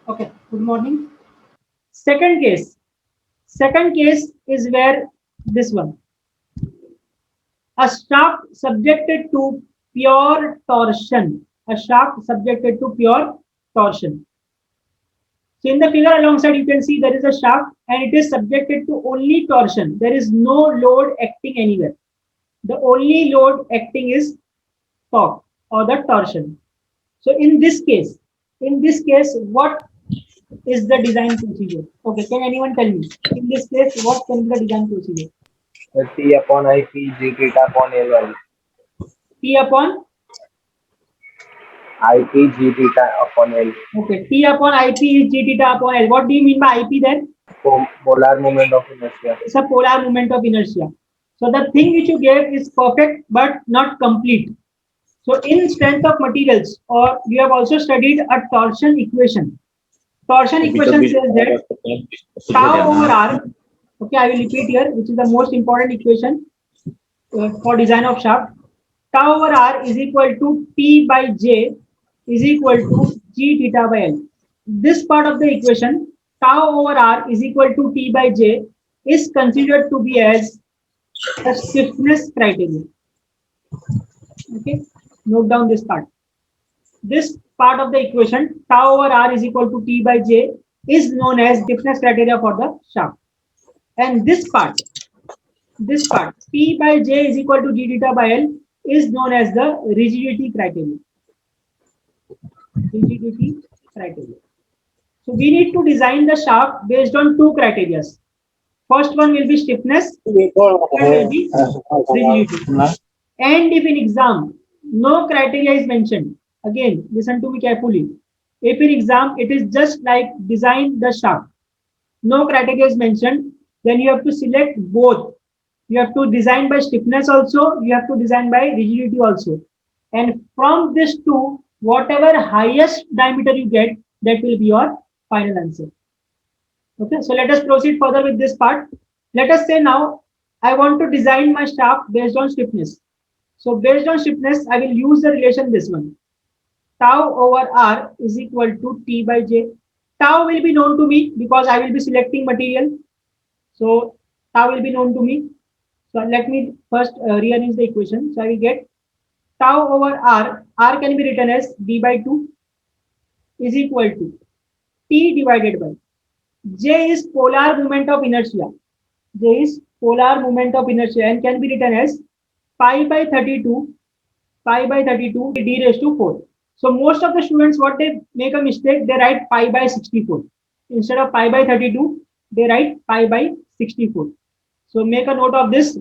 Okay, good morning. Second case. Second case is where this one. A shaft subjected to pure torsion. A shaft subjected to pure torsion. So in the figure alongside, you can see there is a shaft and it is subjected to only torsion. There is no load acting anywhere. The only load acting is torque or the torsion. So in this case, what is the design procedure? Okay, can anyone tell me? In this case, what can be the design procedure? T upon I P G theta upon L Y. T upon I P G theta upon L. okay, T upon IP is G theta upon L. What do you mean by IP then? Polar moment of inertia. It's a polar moment of inertia. So the thing which you gave is perfect but not complete. So in strength of materials, or you have also studied a torsion equation. Torsion equation says that tau over R. Okay, I will repeat here, which is the most important equation for design of shaft. Tau over R is equal to T by J is equal to G theta by L. This part of the equation, tau over R is equal to T by J, is considered to be as the stiffness criteria. Okay, note down this part. This part of the equation, tau over R is equal to T by J, is known as stiffness criteria for the shaft. And this part, P by J is equal to G theta by L, is known as the rigidity criteria. Rigidity criteria. So we need to design the shaft based on two criteria. First one will be stiffness, second will be rigidity. And if in exam no criteria is mentioned, again listen to me carefully. If in exam it is just like design the shaft, no criteria is mentioned, then you have to select both. You have to design by stiffness also, you have to design by rigidity also. And from this two, whatever highest diameter you get, that will be your final answer. Okay, so let us proceed further with this part. Let us say now, I want to design my shaft based on stiffness. So based on stiffness, I will use the relation this one. Tau over R is equal to T by J. Tau will be known to me because I will be selecting material. So tau will be known to me. So let me first rearrange the equation. So I will get tau over R. R can be written as D by 2 is equal to T divided by J is polar moment of inertia. J is polar moment of inertia and can be written as pi by 32 d raised to 4. So most of the students, what they make a mistake, they write pi by 64. Instead of pi by 32, they write pi by 64. So make a note of this.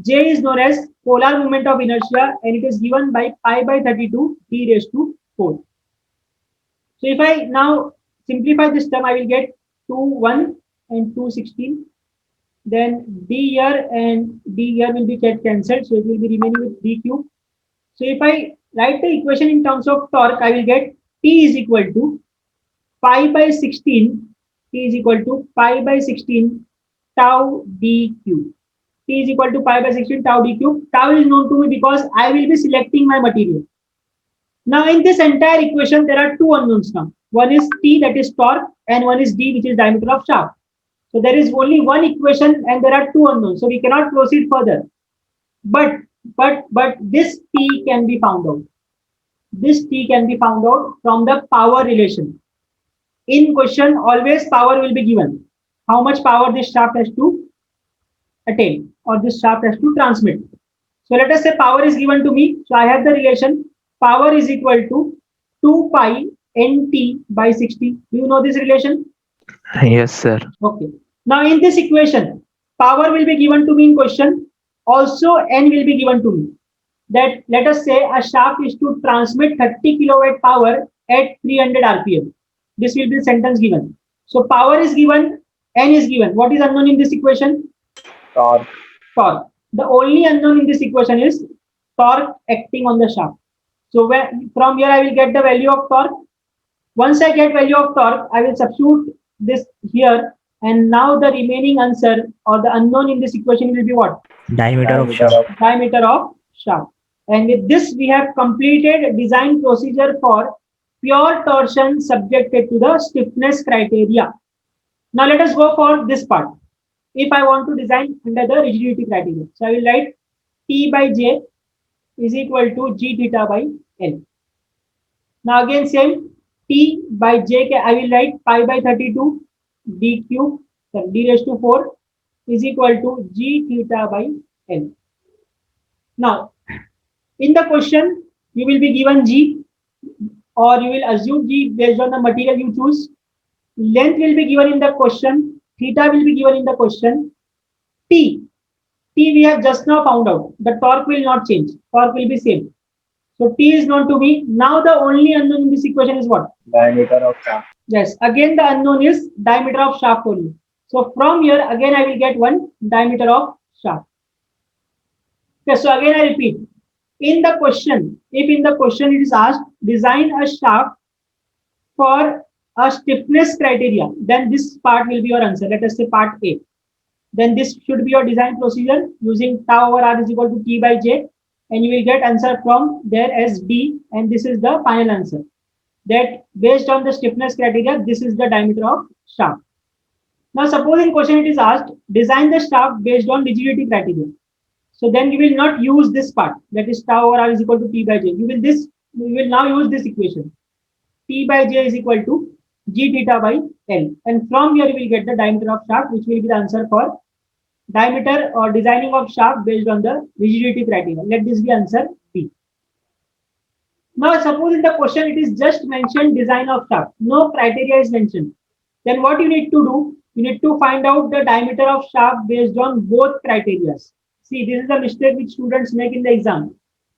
J is known as polar moment of inertia and it is given by pi by 32 d raised to 4. So if I now simplify this term, I will get 2, 1 and 2, 16. Then d here and d here will be get cancelled. So it will be remaining with d cube. So if I write the equation in terms of torque, I will get T is equal to pi by 16. T is equal to pi by 16 tau d cube. T is equal to pi by 16 tau d cube. Tau is known to me because I will be selecting my material. Now in this entire equation, there are two unknowns now. One is T, that is torque, and one is D, which is diameter of shaft. So there is only one equation and there are two unknowns. So we cannot proceed further. But this T can be found out. This T can be found out from the power relation. In question, always power will be given. How much power this shaft has to attain or this shaft has to transmit. So let us say power is given to me. So I have the relation power is equal to 2 pi nt by 60. Do you know this relation? Yes, sir. Okay. Now in this equation, power will be given to me in question. Also N will be given to me. That let us say a shaft is to transmit 30 kilowatt power at 300 rpm. This will be the sentence given. So power is given, N is given. What is unknown in this equation? Torque. Torque. The only unknown in this equation is torque acting on the shaft. So from here I will get the value of torque. Once I get value of torque, I will substitute this here, and now the remaining answer or the unknown in this equation will be what? Diameter of Diameter shaft. of Diameter of shaft. And with this, we have completed design procedure for pure torsion subjected to the stiffness criteria. Now let us go for this part. If I want to design under the rigidity criteria, so I will write T by J is equal to G theta by L. Now again same T by J, I will write pi by 32 D cube, D raised to 4 is equal to G theta by L. Now in the question, you will be given G, or you will assume G based on the material you choose. Length will be given in the question. Theta will be given in the question. T. T we have just now found out. The torque will not change. Torque will be same. So T is known to me. Now the only unknown in this equation is what? Diameter of shaft. Yes. Again the unknown is diameter of shaft only. So from here again I will get one diameter of shaft. Okay. So again I repeat. In the question, if in the question it is asked, design a shaft for a stiffness criteria, then this part will be your answer. Let us say part A. Then this should be your design procedure using tau over r is equal to T by J, and you will get answer from there as D, and this is the final answer. That based on the stiffness criteria, this is the diameter of shaft. Now suppose in question it is asked, design the shaft based on rigidity criteria. So then you will not use this part, that is tau over r is equal to T by J. You will now use this equation. T by J is equal to G theta by L. And from here you will get the diameter of shaft, which will be the answer for diameter or designing of shaft based on the rigidity criteria. Let this be answer B. Now suppose in the question it is just mentioned design of shaft. No criteria is mentioned. Then what you need to do? You need to find out the diameter of shaft based on both criteria. See, this is the mistake which students make in the exam.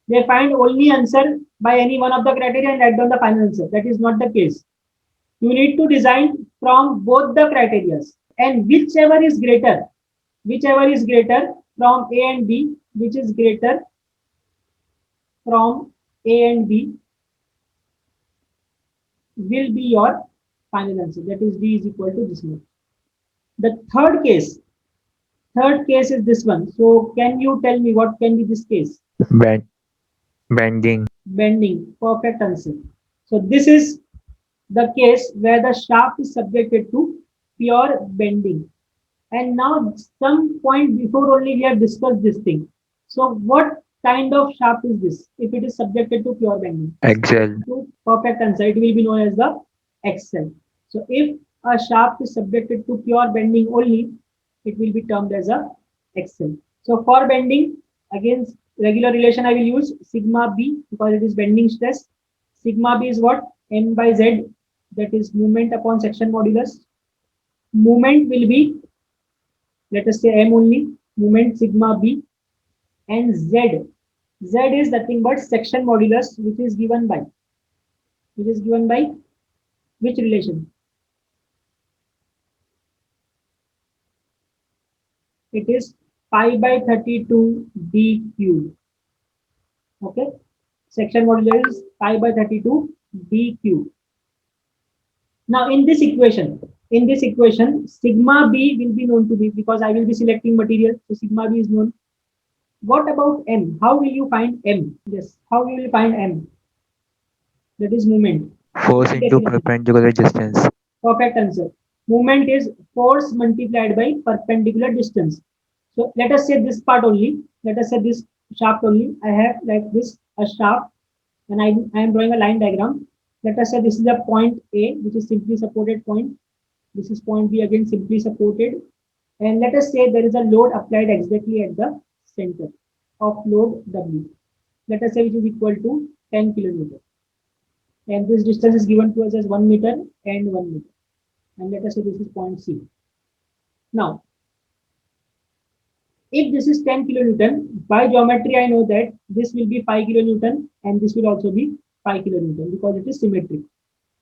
They find only answer by any one of the criteria and write down the final answer. That is not the case. You need to design from both the criteria, and whichever is greater from A and B, which is greater from A and B will be your final answer. That is D is equal to this much. The third case is this one. So can you tell me what can be this case? Bending. Bending. Perfect answer. So this is the case where the shaft is subjected to pure bending. And now some point before only we have discussed this thing. So what kind of shaft is this if it is subjected to pure bending? Axle. Perfect answer. It will be known as the axle. So if a shaft is subjected to pure bending only, it will be termed as a axle. So for bending, again regular relation I will use sigma B because it is bending stress. Sigma B is what? M by Z, that is moment upon section modulus. Moment will be, let us say M only, moment sigma B, and Z is nothing but section modulus, which is given by which relation? It is pi by 32 D cube. Okay, section modulus is pi by 32 D cube. Now in this equation, sigma B will be known to me because I will be selecting material. So sigma B is known. What about M? How will you find M? Yes, how will you find M? That is moment. Force into perpendicular distance. Perfect answer. Moment is force multiplied by perpendicular distance. So let us say this part only. Let us say this shaft only. I have like this a shaft, and I am drawing a line diagram. Let us say this is a point A, which is simply supported point. This is point B, again simply supported. And let us say there is a load applied exactly at the center of load W. Let us say which is equal to 10 kilonewton. And this distance is given to us as 1 meter and 1 meter. And let us say this is point C. Now, if this is 10 kilonewton, by geometry I know that this will be 5 kilonewton and this will also be 5 kilonewton because it is symmetric.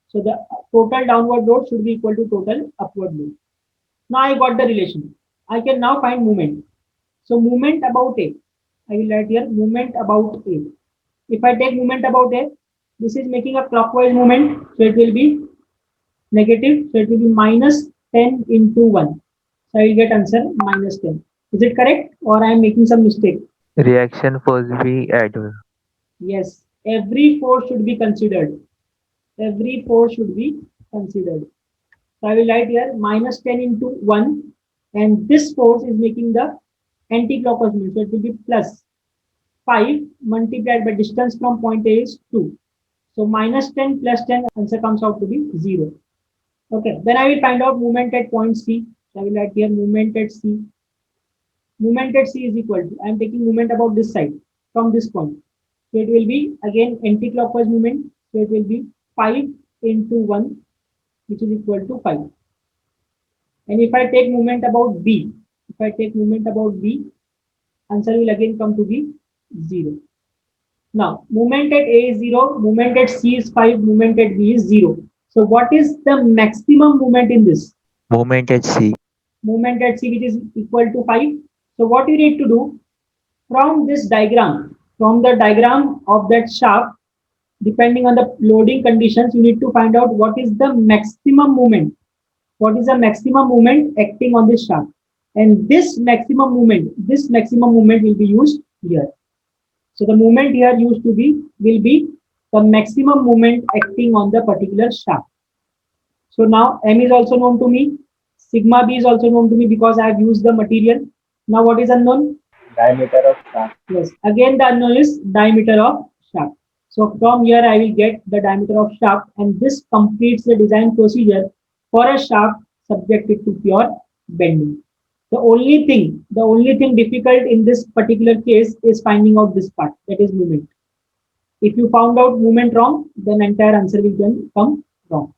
So the total downward load should be equal to total upward load. Now I got the relation. I can now find moment. So moment about A. I will write here moment about A. If I take moment about A, this is making a clockwise movement. So it will be negative. So it will be minus 10 into 1. So I will get answer minus 10. Is it correct or I am making some mistake? Reaction force be added. Yes. Every force should be considered. Every force should be considered. So I will write here minus 10 into 1, and this force is making the anti-clockwise movement. So it will be plus 5 multiplied by distance from point A is 2. So minus 10 plus 10, answer comes out to be 0. Okay, then I will find out movement at point C. So I will write here movement at C. Movement at C is equal to, I am taking movement about this side from this point. So it will be again anti-clockwise movement. So it will be 5 into 1, which is equal to 5. And if I take movement about B, answer will again come to be 0. Now, movement at A is 0, movement at C is 5, movement at B is 0. So what is the maximum movement in this? Movement at C. Movement at C, which is equal to 5. So what you need to do, from this diagram, from the diagram of that shaft, depending on the loading conditions, you need to find out what is the maximum movement. What is the maximum movement acting on this shaft? And this maximum movement will be used here. So the movement here used to be, will be the maximum movement acting on the particular shaft. So now M is also known to me. Sigma B is also known to me because I have used the material. Now what is unknown? Diameter of shaft. Yes, again the unknown is diameter of shaft. So from here I will get the diameter of shaft, and this completes the design procedure for a shaft subjected to pure bending. The only thing difficult in this particular case is finding out this part, that is movement. If you found out movement wrong, then entire answer will then come wrong.